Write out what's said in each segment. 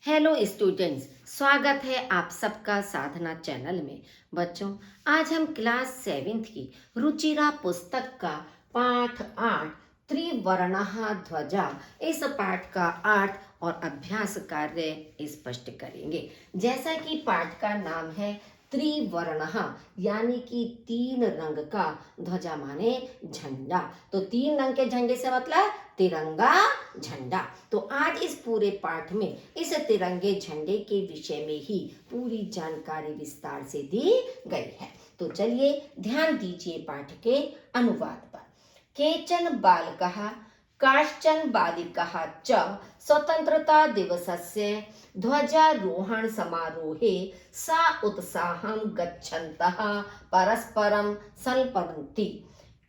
Hello students, स्वागत है आप सबका साधना चैनल में। बच्चों, आज हम क्लास 7th की रुचिरा पुस्तक का पाठ 8 त्रिवर्णः ध्वजा, इस पाठ का 8 और अभ्यास कार्य स्पष्ट करेंगे। जैसा कि पाठ का नाम है त्रिवर्णः, यानी कि 3 रंग का, ध्वजा माने झंडा। तो 3 रंग के झंडे से मतलब तिरंगा झंडा। तो आज इस पूरे पाठ में इस तिरंगे झंडे के विषय में ही पूरी जानकारी विस्तार से दी गई है। तो चलिए ध्यान दीजिए पाठ के अनुवाद पर। केचन बालकः काश्चन बालिकाः च स्वतंत्रता दिवसस्य ध्वजारोहण समारोहे सा उत्साहं गच्छन्तः परस्परं संप्रणुति।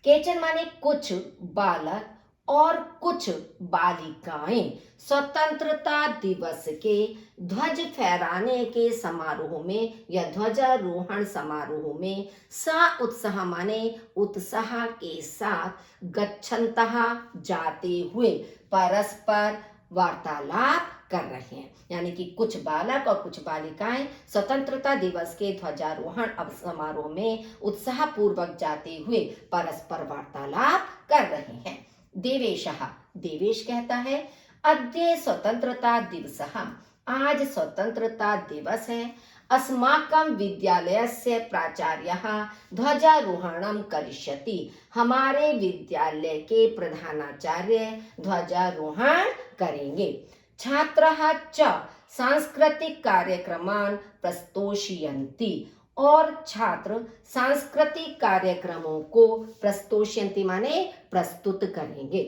केचन माने कुछ बालक और कुछ बालिकाएं स्वतंत्रता दिवस के ध्वज फहराने के समारोह में या ध्वजारोहण समारोह में सा उत्साह माने उत्साह के साथ गच्छन्तः जाते हुए परस्पर वार्तालाप कर रहे हैं। यानी कि कुछ बालक और कुछ बालिकाएं स्वतंत्रता दिवस के ध्वजारोहण समारोह में उत्साह पूर्वक जाते हुए परस्पर वार्तालाप कर रहे हैं। देवेशः, देवेश कहता है, अद्य स्वतंत्रता दिवसः, आज स्वतंत्रता दिवस है। अस्माकं विद्यालयस्य प्राचार्यः ध्वजारोहणं करिष्यति, हमारे विद्यालय के प्रधानाचार्य ध्वजारोहण करेंगे। छात्राः च सांस्कृतिक कार्यक्रमान् प्रस्तोषयन्ति, और छात्र सांस्कृतिक कार्यक्रमों को प्रस्तोषयन्ति माने प्रस्तुत करेंगे।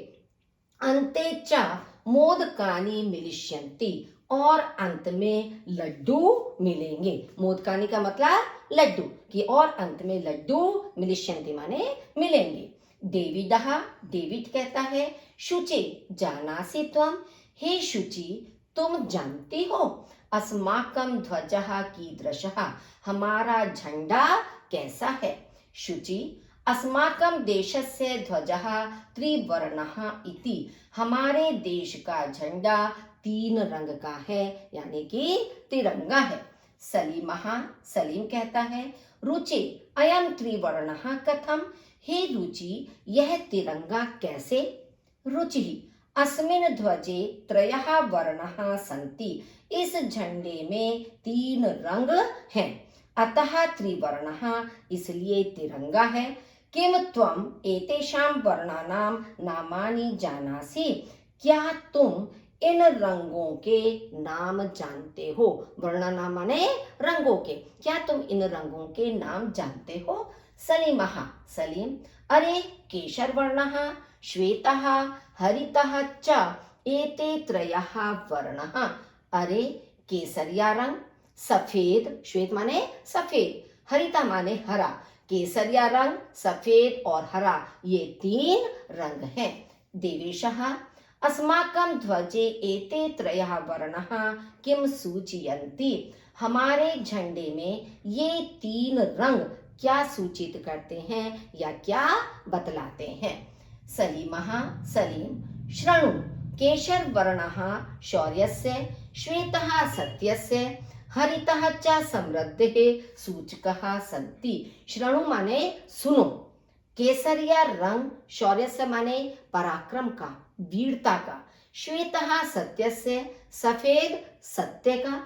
अन्ते च मोदकानि मिलिष्यन्ति, और अंत में लड्डू मिलेंगे। मोदकानि का मतलब लड्डू की, और अंत में लड्डू मिलिष्यन्ति माने मिलेंगे। डेविडः, डेविड कहता है, शुचि जानासि त्वं, हे शुचि तुम जानती हो, अस्माकं ध्वजः कीदृशः, हमारा झंडा कैसा है। शुचि, अस्माकं देशस्य ध्वजः त्रिवर्णः इति, हमारे देश का झंडा 3 रंग का है, यानी कि तिरंगा है। सलीमः, सलीम कहता है, रुचि अयं त्रिवर्णः कथम, हे रुचि यह तिरंगा कैसे। रुचि, अस्मिन् ध्वजे 3 वर्णाः सन्ति, इस झंडे में 3 रंग हैं, अतः त्रिवर्णः, इसलिए तिरंगा है। किम त्वम एतेषां वर्णानां नामानि जानासि, क्या तुम इन रंगों के नाम जानते हो। वर्णनाम माने रंगों के, क्या तुम इन रंगों के नाम जानते हो। सलीमः, सलीम, अरे केशर वर्णः श्वेतः हरितः च एते 3 वर्णः, अरे केसरिया रंग, सफेद, श्वेत माने सफेद, हरिता माने हरा, केसरिया रंग, सफेद और हरा, ये 3 रंग हैं। देवेशः, अस्माकं ध्वजे एते 3 वर्णाः किं सूचयन्ति, हमारे झंडे में ये 3 रंग क्या सूचित करते हैं या क्या बतलाते हैं। सलीमः, सलीम, शृणु, केशर वर्णः शौर्यस्य, श्वेतः सत्यस्य, हरितः च समृद्धेः सूचकः सन्ति। शृणु माने सुनो, केसरिया रंग शौर्य से माने पराक्रम का, वीरता का, श्वेतः सत्यस्य, सफेद सत्य का,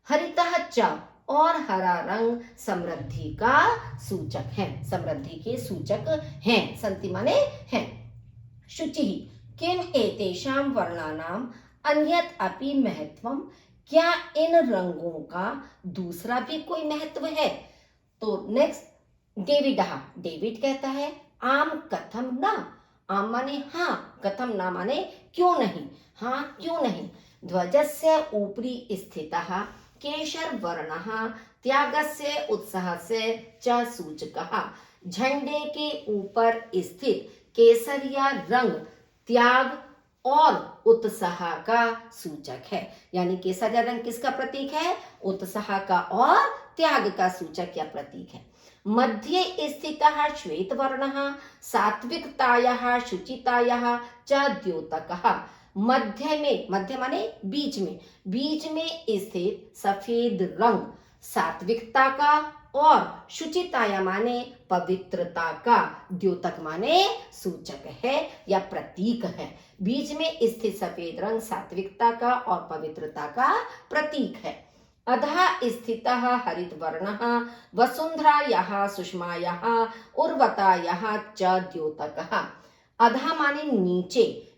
हरितः च, और हरा रंग समृद्धि का सूचक है, समृद्धि के सूचक हैं, संति माने हैं। शुचिः, किम एतेषां वर्णानां अन्यत् अपि महत्वम्, क्या इन रंगों का दूसरा भी कोई महत्व है। तो नेक्स्ट, डेविडः, डेविड कहता है, आम कथम न, आम माने हाँ, कथम न माने क्यों नहीं, हाँ क्यों नहीं। ध्वजस्य ऊपरी स्थितः केशर वर्णः त्यागस्य उत्साहस्य च सूचकः, झंडे के ऊपर स्थित केसरिया रंग त्याग और उत्साह का सूचक है। यानी केसरिया रंग किसका प्रतीक है, उत्साह का और त्याग का सूचक या प्रतीक है। मध्ये स्थितः श्वेत वर्णः सात्विकतायाः शुचितायाः च द्योतकः, मध्य माने बीच में स्थित सफेद रंग सात्विकता का और शुचिताया माने पवित्रता का द्योतक माने सूचक है या प्रतीक है। बीच में स्थित सफेद रंग सात्विकता का और पवित्रता का प्रतीक है। अधः स्थितः हरित वर्णः वसुंधरायाः सुषमायाः उर्वतायाः च द्योतकः। अधः माने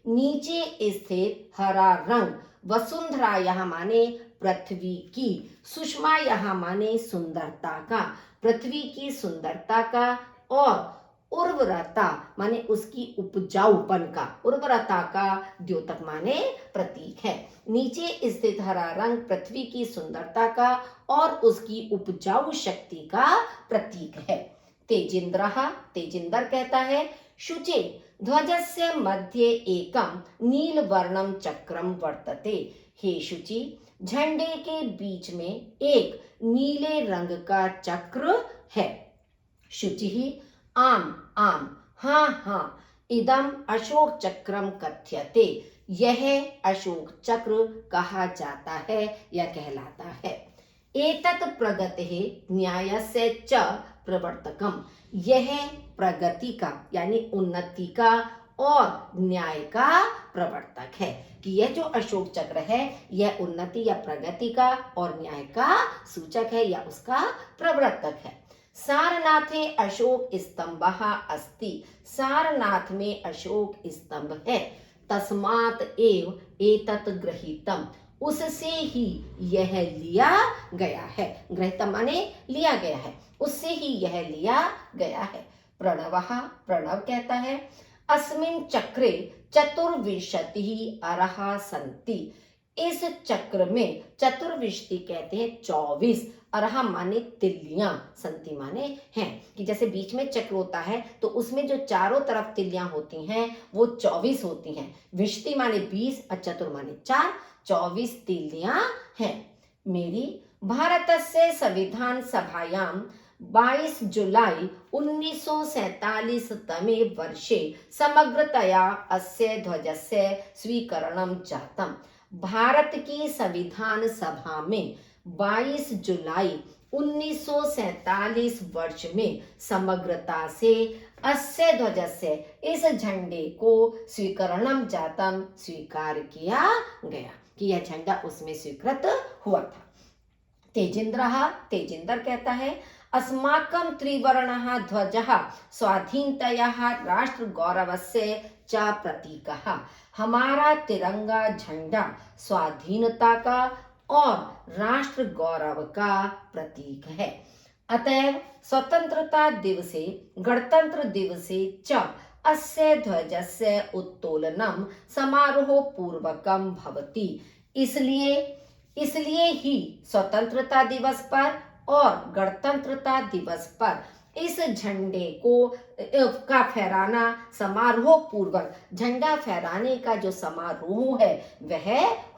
नीचे स्थित हरा रंग, वसुंधरायाः माने पृथ्वी की, सुषमायाः माने सुंदरता का, पृथ्वी की सुंदरता का, और उर्वरता माने उसकी उपजाऊपन का, उर्वरता का द्योतक माने प्रतीक है। नीचे स्थित हरा रंग पृथ्वी की सुंदरता का और उसकी उपजाऊ शक्ति का प्रतीक है। तेजिंदर कहता है शुचे ध्वजस्य मध्ये एकम नीलवर्णम चक्रम वर्तते। हे शुचि, झंडे के बीच में एक नीले रंग का चक्र है। शुचि आम हाँ इदम अशोक चक्रम कथ्यते। यह अशोक चक्र कहा जाता है या कहलाता है। एतत् प्रगतिः न्यायस्य च प्रवर्तकम। यह प्रगति का यानी उन्नति का और न्याय का प्रवर्तक है कि यह जो अशोक चक्र है यह उन्नति या प्रगति का और न्याय का सूचक है या उसका प्रवर्तक है। सारनाथे अशोक स्तंभः अस्ति। सारनाथ में अशोक स्तंभ है। तस्मात् एव एतत् गृहीतम। उससे ही यह लिया गया है। गृहीतम माने लिया गया है, उससे ही यह लिया गया है। प्रणव कहता है अस्मिन् चक्रे चतुर्विंशतिः अरहा सन्ति। इस चक्र में चतुर्विंशति कहते हैं 24, अरहा माने तिल्लियां, संति माने हैं कि जैसे बीच में चक्र होता है तो उसमें जो चारों तरफ तिल्लियां होती हैं वो 24 होती हैं। विंशति माने 20 और चतुर माने 4, 24 तिल्लियां हैं। मेरी भारतस्य संविधान सभायां 22 जुलाई 1947 तमे वर्षे समग्रतया अस्य ध्वजस्य स्वीकरणं जातम्। भारत की संविधान सभा में 22 जुलाई 1947 वर्ष में समग्रता से अस्य ध्वजस्य इस झंडे को स्वीकरणम जातम स्वीकार किया गया कि यह झंडा उसमें स्वीकृत हुआ था। तेजिंदर कहता है अस्माकं त्रिवर्णः ध्वजः स्वाधीनतया राष्ट्र गौरवस्य च प्रतीकः। हमारा तिरंगा झंडा स्वाधीनता का और राष्ट्र गौरव का प्रतीक है। अतएव स्वतंत्रता दिवसे गणतंत्र दिवसे च अस्य ध्वजस्य उत्तोलनम समारोह पूर्वकम भवति। इसलिए ही स्वतंत्रता दिवस पर और गणतंत्रता दिवस पर इस झंडे का फहराना समारोह पूर्वक, झंडा फहराने का जो समारोह है वह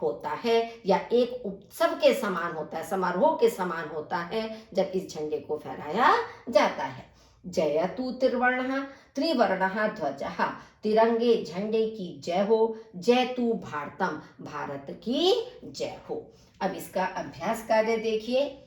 होता है या एक उत्सव के समान होता है, समारोह के समान होता है जब इस झंडे को फहराया जाता है। जयतु त्रिवर्णः ध्वजः। तिरंगे झंडे की जय हो। जयतु भारतम। भारत की जय हो। अब इसका अभ्यास कार्य देखिए।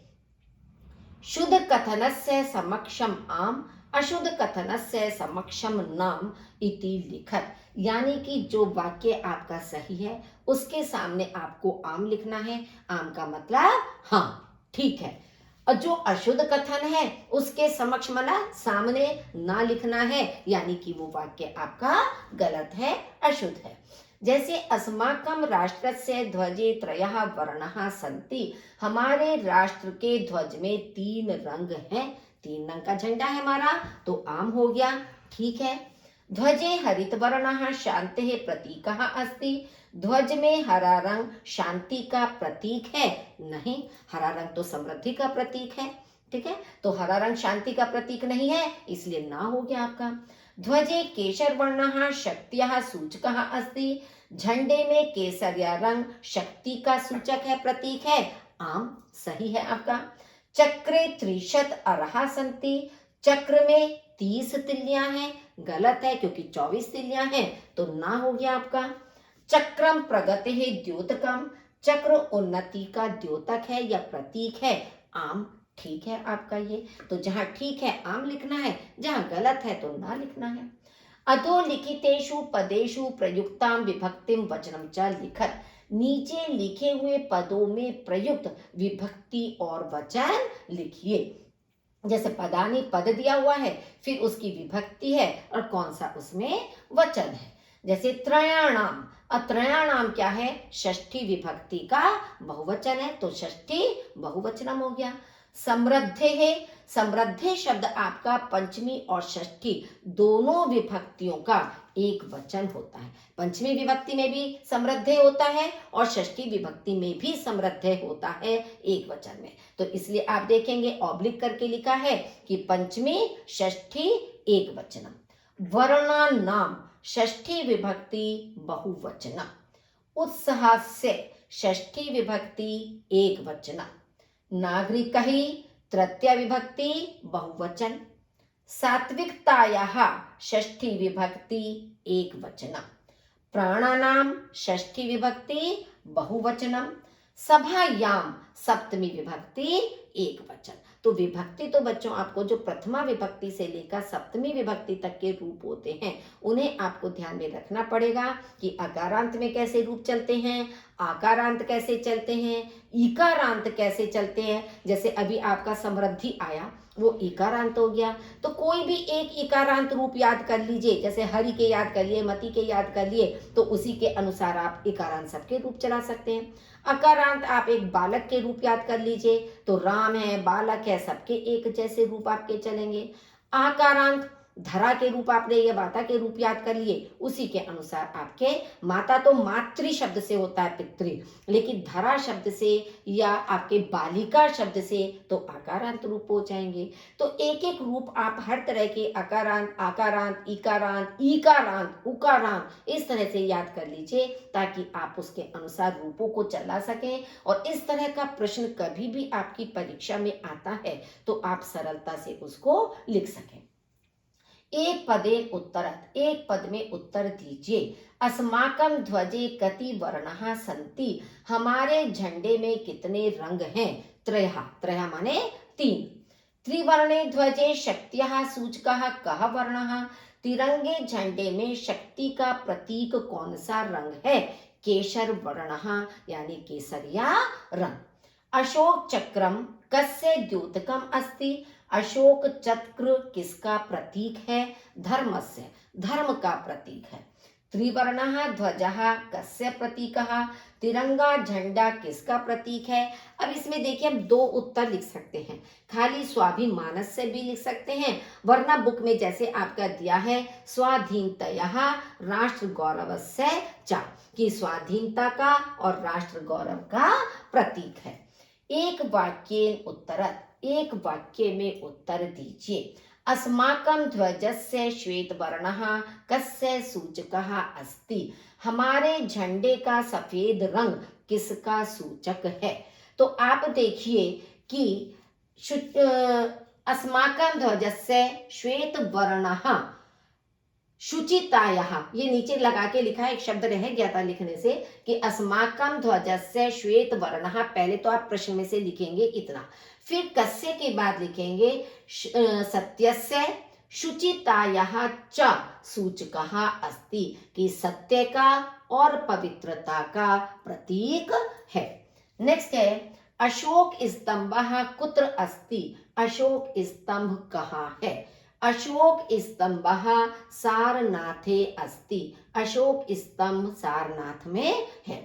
शुद्ध कथनस्य समक्षम आम, अशुद्ध कथनस्य समक्षम नाम इति लिखत। यानी कि जो वाक्य आपका सही है उसके सामने आपको आम लिखना है। आम का मतलब हाँ ठीक है। और जो अशुद्ध कथन है उसके समक्ष मतलब सामने ना लिखना है, यानी कि वो वाक्य आपका गलत है, अशुद्ध है। जैसे अस्माकं राष्ट्रस्य ध्वजे त्रयः वर्णाः सन्ति। हमारे राष्ट्र के ध्वज में 3 रंग हैं, 3 रंग का झंडा है हमारा, तो आम हो गया, ठीक है। ध्वजे हरित वर्णः शांतेः प्रतीकः अस्ति। ध्वज में हरा रंग शांति का प्रतीक है? नहीं, हरा रंग तो समृद्धि का प्रतीक है, ठीक है। तो हरा रंग शांति का प्रतीक नहीं है, इसलिए ना हो गया आपका। ध्वजे केसर वर्णः शक्त्यः सूचकः अस्ति। झंडे में केसरिया रंग शक्ति का सूचक है, प्रतीक है, आम, सही है आपका। चक्रे 30 अरहा सन्ति। चक्र में 30 तिल्लियां हैं, गलत है क्योंकि 24 तिल्लियां हैं, तो ना हो गया आपका। चक्रम प्रगति है द्योतकम, चक्र उन्नति का द्योतक है या प्रतीक है। आम ठीक है आपका ये, तो जहां ठीक है आम लिखना है, जहां गलत है तो ना लिखना है। अधोलिखितेषु पदेषु प्रयुक्ताम विभक्तिम वचनम च लिखत, नीचे लिखे हुए पदों में प्रयुक्त विभक्ति और वचन लिखिए। जैसे पदानी पद दिया हुआ है, फिर उसकी विभक्ति है और कौन सा उसमें वचन है। जैसे त्रयाणाम, अत्रयाणाम क्या है, षष्ठी विभक्ति का बहुवचन है, तो षष्ठी बहुवचनम हो गया। समृद्धे है, समृद्धे शब्द आपका पंचमी और षष्ठी दोनों विभक्तियों का एक वचन होता है। पंचमी विभक्ति में भी समृद्धे होता है और षष्ठी विभक्ति में भी समृद्धे होता है एक वचन में। तो इसलिए आप देखेंगे ऑब्लिक करके लिखा है कि पंचमी षष्ठी एक वचनम। वर्णानाम षष्ठी विभक्ति बहुवचनम। उत्साहस्य षष्ठी विभक्ति एक वचनम। नागरिक ही तृतीय विभक्ति बहुवचन। सात्विकतायाः षष्ठी विभक्ति एक वचनम। प्राणानाम षष्ठी विभक्ति बहुवचनम। सभायाम सप्तमी विभक्ति एक वचन। तो विभक्ति तो बच्चों आपको जो प्रथमा विभक्ति से लेकर सप्तमी विभक्ति तक के रूप होते हैं उन्हें आपको ध्यान में रखना पड़ेगा कि अकारांत में कैसे रूप चलते हैं, आकारांत कैसे चलते हैं, ईकारांत कैसे चलते हैं। जैसे अभी आपका समृद्धि आया, वो इकारांत हो गया, तो कोई भी एक इकारांत रूप याद कर लीजिए। जैसे हरि के याद कर लिए, मति के याद कर लिए, तो उसी के अनुसार आप इकारांत सबके रूप चला सकते हैं। अकारांत आप एक बालक के रूप याद कर लीजिए, तो राम है, बालक है, सबके एक जैसे रूप आपके चलेंगे। आकारांत धरा के रूप आपने या माता के रूप याद कर लिए, उसी के अनुसार आपके, माता तो मातृ शब्द से होता है पितृ, लेकिन धरा शब्द से या आपके बालिका शब्द से तो आकारांत रूप हो जाएंगे। तो एक एक रूप आप हर तरह के अकारांत, आकारांत, इकारांत, ईकारांत, उकारांत इस तरह से याद कर लीजिए ताकि आप उसके अनुसार रूपों को चला सकें और इस तरह का प्रश्न कभी भी आपकी परीक्षा में आता है तो आप सरलता से उसको लिख सकें। एक पदे उत्तरत, एक पद में उत्तर दीजिए। अस्माकं ध्वजे कति वर्णाः सन्ति, हमारे झंडे में कितने रंग हैं। त्रयः, त्रयः माने तीन। त्रिवर्णे ध्वजे शक्त्यः सूचकः कः वर्णः, तिरंगे झंडे में शक्ति का प्रतीक कौन सा रंग है। केशर वर्णः यानी केसरिया रंग। अशोक चक्रम कस्य द्योतकम अस्ति, अशोक चक्र किसका प्रतीक है। धर्मस्य, धर्म का प्रतीक है। त्रिवर्णः ध्वजः कस्य प्रतीकः, तिरंगा झंडा किसका प्रतीक है। अब इसमें देखिए हम दो उत्तर लिख सकते हैं, खाली स्वाभिमानस से भी लिख सकते हैं, वरना बुक में जैसे आपका दिया है स्वाधीनतयः राष्ट्र गौरवस्य च, कि स्वाधीनता का और राष्ट्र गौरव का प्रतीक है। एक वाक्येन उत्तरत, एक वाक्य में उत्तर दीजिए। अस्माकं ध्वजस्य श्वेत वर्णः कस्य सूचकः अस्ति, हमारे झंडे का सफेद रंग किसका सूचक है। तो आप देखिए कि अस्माकं ध्वजस्य श्वेत वर्णः शुचितायाः, ये नीचे लगा के लिखा है, एक शब्द रह गया था लिखने से कि अस्माकं ध्वजस्य श्वेत वर्णः, पहले तो आप प्रश्न में से लिखेंगे इतना, फिर कस्य के बाद लिखेंगे सत्यस्य शुचितायाः च सूचकः अस्ति, कि सत्य का और पवित्रता का प्रतीक है। नेक्स्ट है अशोक स्तंभः कुत्र अस्ति, अशोक स्तंभ कहाँ है। अशोक स्तंभः सारनाथे अस्ति, अशोक स्तंभ सारनाथ में है।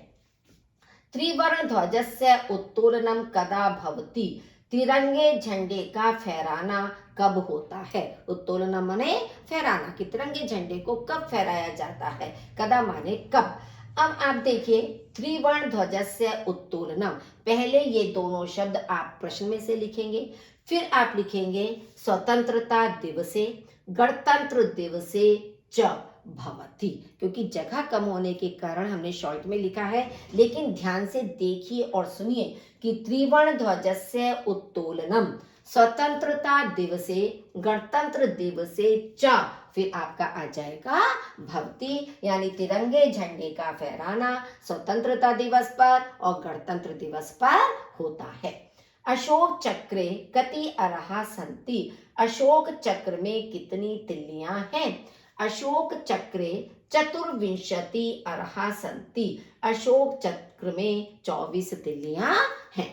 त्रिवर्ण ध्वजस्य उत्तोलनम कदा भवति, तिरंगे झंडे का फहराना कब होता है। उत्तोलनम माने फहराना, कि तिरंगे झंडे को कब फहराया जाता है, कदा माने कब। अब आप देखिए त्रिवर्ण ध्वजस्य उत्तोलनम, पहले ये दोनों शब्द आप प्रश्न में से लिखेंगे, फिर आप लिखेंगे स्वतंत्रता दिवसे गणतंत्र दिवसे च भवति, क्योंकि जगह कम होने के कारण हमने शॉर्ट में लिखा है, लेकिन ध्यान से देखिए और सुनिए कि त्रिवर्ण ध्वजस्य उत्तोलनम स्वतंत्रता दिवसे, गणतंत्र दिवसे च, फिर आपका आ जाएगा भवती, यानी तिरंगे झंडे का फहराना स्वतंत्रता दिवस पर और गणतंत्र दिवस पर होता है। अशोक चक्रे कति अरहा संति, अशोक चक्र में कितनी तिल्लियां हैं? अशोक चक्रे चतुर्विंशति अरहा संति, अशोक चक्र में 24 तिल्लियां हैं।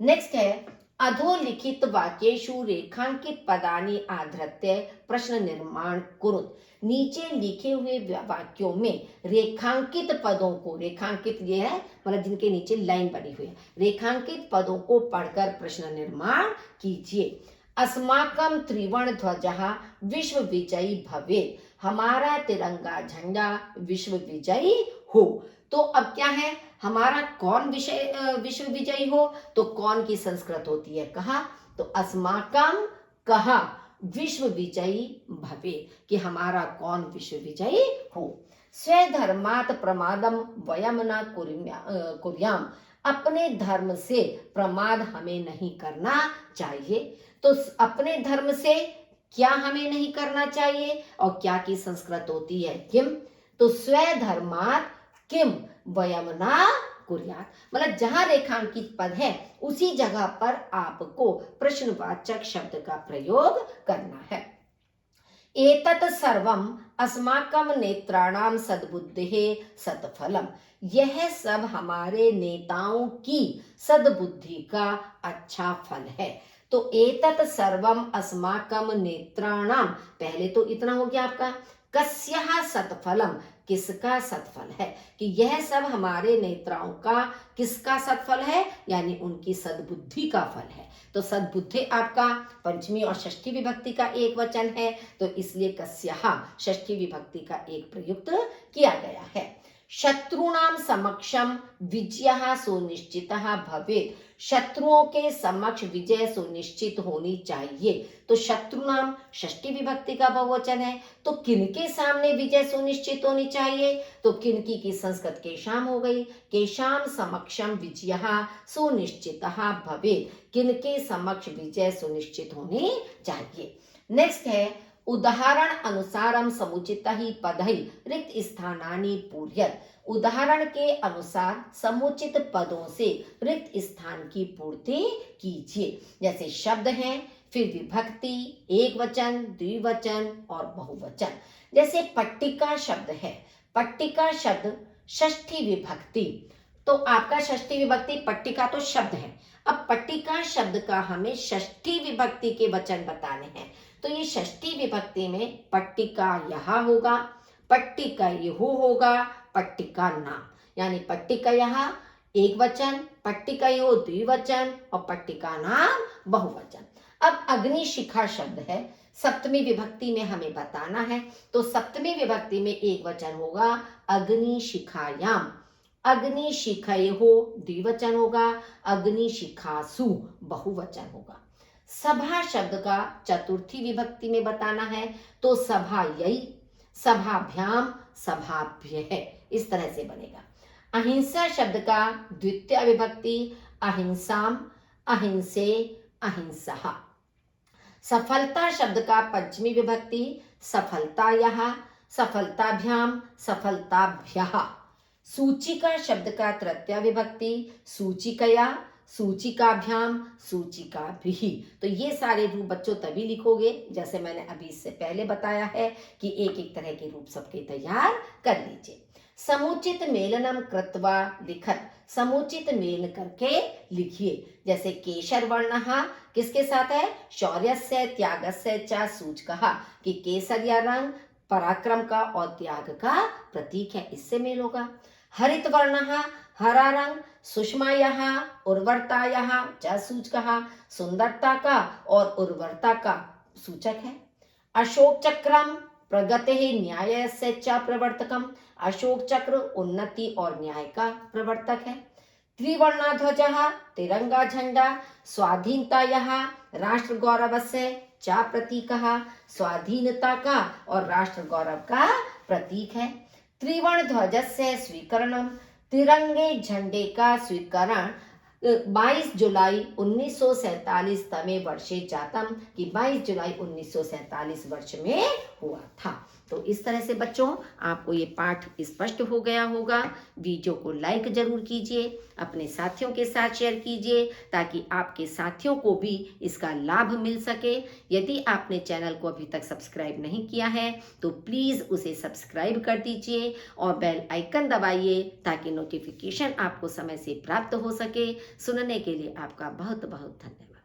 नेक्स्ट है अधोलिखित वाक्येषु रेखांकित पदानि आधृत्य प्रश्न निर्माण कुरुत, नीचे लिखे हुए वाक्यों में रेखांकित पदों को, रेखांकित ये है मतलब जिनके नीचे लाइन बनी हुई है, रेखांकित पदों को पढ़कर प्रश्न निर्माण कीजिए। अस्माकं त्रिवर्ण ध्वजः विश्व विजयी भवेत्, हमारा तिरंगा झंडा विश्व विजयी हो। तो अब क्या है, हमारा कौन विश्व विजयी हो, तो कौन की संस्कृत होती है कहा, तो अस्माकं कहा विश्व विजयी भवे, कि हमारा कौन विश्व विजयी हो। स्वधर्मात् प्रमादम वयम न कुर्याम, अपने धर्म से प्रमाद हमें नहीं करना चाहिए। तो अपने धर्म से क्या हमें नहीं करना चाहिए और क्या की संस्कृत होती है किम, तो स्वधर्मात् किम वयम न कुर्यात्, मतलब जहां रेखांकित पद है उसी जगह पर आपको प्रश्नवाचक शब्द का प्रयोग करना है। एतत् सर्वम अस्माकं नेत्राणां सद्बुद्धेः सत्फलम, यह सब हमारे नेताओं की सद्बुद्धि का अच्छा फल है। तो एतत् सर्वम अस्माकं नेत्राणां, पहले तो इतना हो गया आपका, कस्यः सत्फलम, किसका सत्फल है, कि यह सब हमारे नेत्राओं का किसका सत्फल है, यानी उनकी सद्बुद्धि का फल है। तो सद्बुद्धि आपका पंचमी और षष्ठी विभक्ति का एक वचन है, तो इसलिए कस्यः षष्ठी विभक्ति का एक प्रयुक्त किया गया है। शत्रुणाम समक्षम विजयः सुनिश्चितः भवेत्, शत्रुओं के समक्ष विजय सुनिश्चित होनी चाहिए। तो शत्रुनाम षष्ठी विभक्ति का बहुवचन है, तो किनके सामने विजय सुनिश्चित होनी चाहिए, तो किनकी की संस्कृत केशाम हो गई, केशाम समक्षम विजयः सुनिश्चितः भवेत्, किनके समक्ष विजय सुनिश्चित होनी चाहिए। नेक्स्ट है उदाहरण अनुसारम समुचित ही पदहि रिक्त स्थानानि पूर्यत, उदाहरण के अनुसार समुचित पदों से रिक्त स्थान की पूर्ति कीजिए। जैसे शब्द हैं, फिर विभक्ति, एक वचन, द्विवचन और बहुवचन। जैसे पट्टिका शब्द है, पट्टिका शब्द षष्ठी विभक्ति, तो आपका षष्ठी विभक्ति पट्टिका तो शब्द है, अब पट्टिका शब्द का हमें षष्ठी विभक्ति के वचन बताने हैं। तो ये षष्ठी विभक्ति में पट्टिका यहाँ होगा, पट्टिका यहो होगा, पट्टिका नाम, यानी पट्टिका यहाँ एक वचन, पट्टिका यो द्विवचन और पट्टिका नाम बहुवचन। अब अग्निशिखा शब्द है, सप्तमी विभक्ति में हमें बताना है, तो सप्तमी विभक्ति में एक वचन होगा अग्निशिखायाम, अग्निशिखयो द्विवचन होगा, अग्निशिखासु बहुवचन होगा। सभा शब्द का चतुर्थी विभक्ति में बताना है, तो सभायै, सभाभ्याम, सभाभ्यः, इस तरह से बनेगा। अहिंसा शब्द का द्वितीय विभक्ति अहिंसाम, अहिंसे, अहिंसः। सफलता शब्द का पंचमी विभक्ति सफलतायः, सफलताभ्याम, सफलताभ्यः। सूचिका शब्द का तृतीय विभक्ति सूचिकया, सूचिकाभ्याम, सूचिकाभिः। तो ये सारे रूप बच्चों तभी लिखोगे जैसे मैंने अभी इससे पहले बताया है कि एक एक तरह के रूप सबके तैयार कर लीजिए। समुचित मेलनम कृत्वा लिखत, समुचित मेल करके लिखिए। जैसे केशर वर्णः किसके साथ है, शौर्यस्य त्यागस्य च सूचकः, कि केसर या रंग पराक्रम का और त्याग का प्रतीक है, इससे मेल होगा। हरित वर्णः हरा रंग सुषमायाः उर्वरतायाः च सूचकः, सुंदरता का और उर्वरता का सूचक है। अशोक चक्रम प्रगतेः न्यायस्य च प्रवर्तकम, अशोक चक्र उन्नति और न्याय का प्रवर्तक है। त्रिवर्णाध्वजः तिरंगा झंडा स्वाधीनतायाः राष्ट्र गौरवस्य च प्रतीकः, स्वाधीनता का और राष्ट्र गौरव का प्रतीक है। त्रिवर्ण ध्वजस्य स्वीकरणम, तिरंगे झंडे का स्वीकरण 22 जुलाई 1947 तमे वर्षे जातम, कि 22 जुलाई 1947 वर्ष में हुआ था। तो इस तरह से बच्चों आपको ये पाठ स्पष्ट हो गया होगा। वीडियो को लाइक जरूर कीजिए, अपने साथियों के साथ शेयर कीजिए ताकि आपके साथियों को भी इसका लाभ मिल सके। यदि आपने चैनल को अभी तक सब्सक्राइब नहीं किया है तो प्लीज़ उसे सब्सक्राइब कर दीजिए और बेल आइकन दबाइए ताकि नोटिफिकेशन आपको समय से प्राप्त हो सके। सुनने के लिए आपका बहुत बहुत धन्यवाद।